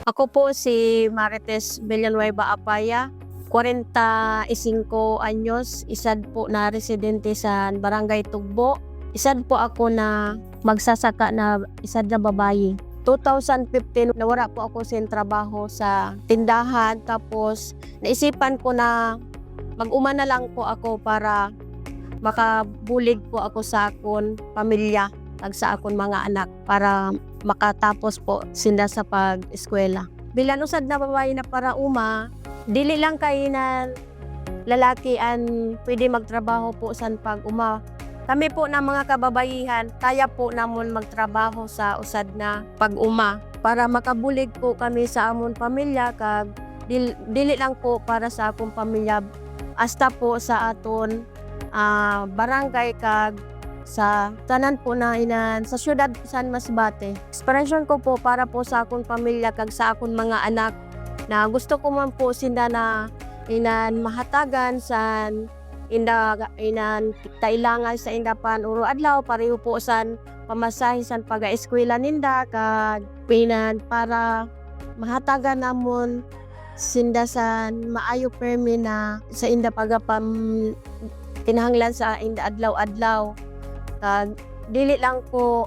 Ako po si Marites Villanueva Apaya, 45 anyos, isad po na residente sa Barangay Tugbo. Isad po ako na magsasaka na isad na babae. 2015, nawala po ako sa trabaho sa tindahan, tapos naisipan ko na mag-uma na lang po ako para makabulig po ako sa akon pamilya, sa akon mga anak, para makatapos po sila sa pag-eskwela. Bilang usad na babae na para uma, dili lang kay na lalaki an pwede magtrabaho po sa pag-uma. Kami po na mga kababaihan, kaya po namon magtrabaho sa usad na pag-uma para makabulig po kami sa amon pamilya, kag dili lang po para sa akong pamilya, hasta po sa aton barangay kag sa tanan po na inan sa syudad San Masbate. Inspiration ko po para po sa akong pamilya kag sa akong mga anak, na gusto ko man po sila na inan mahatagan sa inan kailangan sa inda pan uro adlaw, pareho po san pamasahe san pag-eskwela ninda, kag pinan para mahatagan namon sinda sa maayo permi na sa inda pagapam kinahanglan sa inda adlaw-adlaw. Kag dili lang po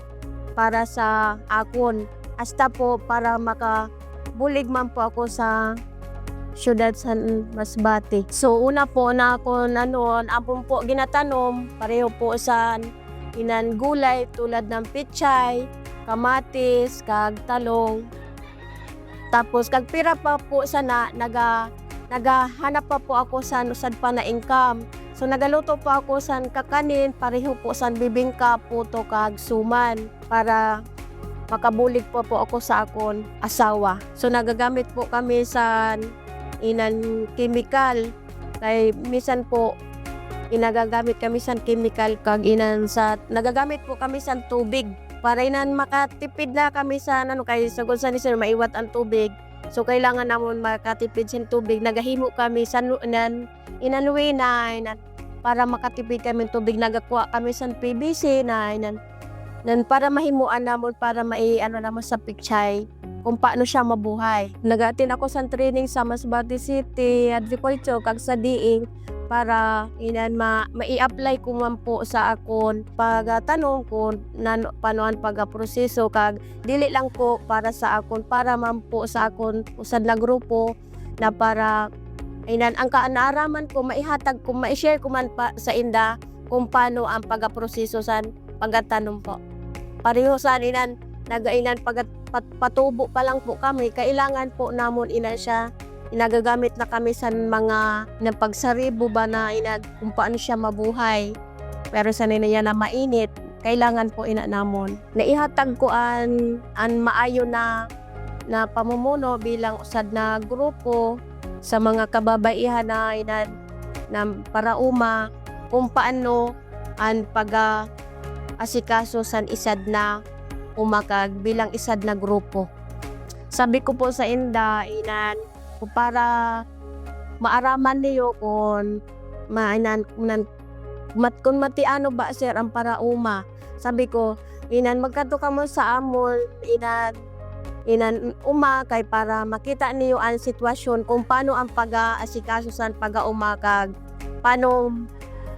para sa akon, hasta po para makabulig man po ako sa syudad San Masbate. So una po na ako nanon, apon po ginatanom, pareho po sa inan gulay tulad ng pichay, kamatis, kag talong. Tapos kag pira pa po sana nagahanap pa po ako sa usad pa na income. So nagaluto pa ako sa kakanin, pareho po sa bibingka, puto kag suman, para makabulig po ako sa akon asawa. So nagagamit po kami sa inan chemical, kay minsan po inagagamit kami sa chemical, kag inan sa nagagamit po kami sa tubig para inan makatipid na kami sa kay sagol sa ni sir maiwat ang tubig. So kailangan namon makatipid sa tubig, nagahimo kami sa inanuwi na para makatipid kami ng tubig, nagakuha kami sa PVC na para mahimuan namon, para namon sa pichay kung paano siya mabuhay. Nagatin ako sa training sa Masbate City Agriculture kag sa diing para mai-apply ko man po sa akon pagtanong kung paanoan pagaproseso, kag dili lang po para sa akon, para man po sa akon usad na grupo na para ang kaanaaraman ko maihatag ko, mai-share ko man pa sa inda kung paano ang pagaproseso sa pagtanom po. Pareho sa patubo pa lang po kami, kailangan po namon siya inagagamit na kami sa mga pagsaribo ba na kung paano siya mabuhay. Pero sa niya na mainit, kailangan po namon naihatag ko an maayo na pamumuno bilang usad na grupo sa mga kababaihan na para uma, kung paano ang pag-asikaso sa isad na umakag bilang isad na grupo. Sabi ko po sa inda para maaraman niyo kung kung matiano ba sir ang para uma. Sabi ko magkadto ka mo sa amon uma, kay para makita niyo ang sitwasyon kung paano ang pag-aasikaso sa pag-aumakag,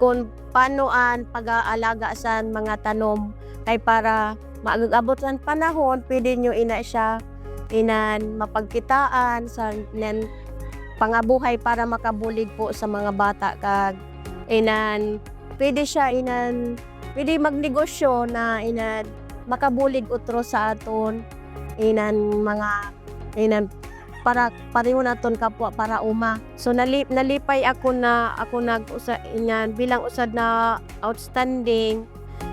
kung paano ang pag-aalaga sa mga tanom, kay para maagabot sa panahon pwede nyo siya mapagkitaan sa pangabuhay para makabulig po sa mga bata, kag pwede siya pwede magnegosyo na makabulig utro sa aton para pareho naton kapwa para uma. So nalipay ako bilang usad na outstanding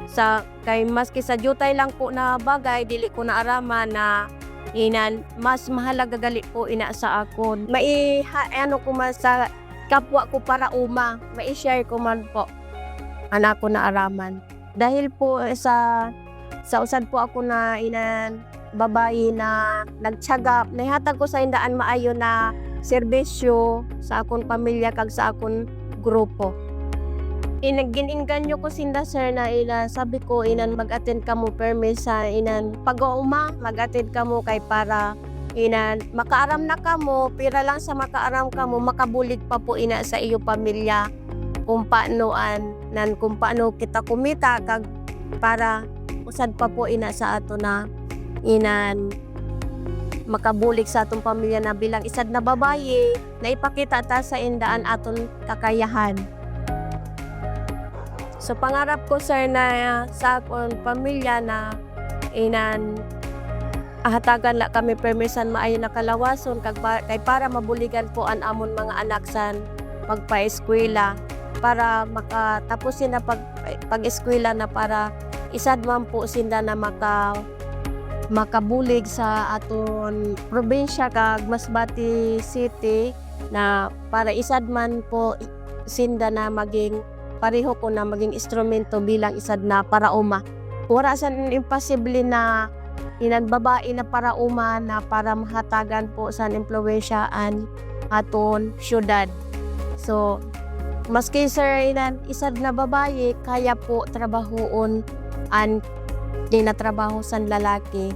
sa kay maski sa jutay lang po na bagay, dili ko na araman na mas mahalaga gali po sa akon. Ko man sa kapwa ko para uma, mai-share ko man po anak ko na araman. Dahil po sa usad po ako na babae na nagtiyaga, nahihatag ko sa indaan maayo na serbisyo sa akong pamilya kag sa akong grupo. Gininganyo ko sinda sir na sabi ko mag-attend ka mo permis sa pag-uuma, mag-attend ka mo kay para Inan makaaram na kamo, pira lang sa makaaram kamo, makabulig pa po ina sa iyo pamilya kung paano kita kumita kag para usad pa po ina sa ato na inan makabulig sa atong pamilya na bilang isad na babaye na ipakita ta sa indaan aton kakayahan. So pangarap ko sir na sa akong pamilya na inan ahatagan la kami permisan maayo na kalawason kay para mabuligan po an amon mga anak san pagpa-eskwela para makatapusin na pag-eskwela na para isad man po sinda na makabulig sa aton probinsya kag Masbate City na para isad man po sinda na maging pareho ko na maging instrumento bilang isad na parauma. Wala san imposible na inan babae na parauma na para mahatagan po sa impluwensyaan aton syudad. So maski sir inan isad na babae kaya po trabahoon an di na trabaho san lalaki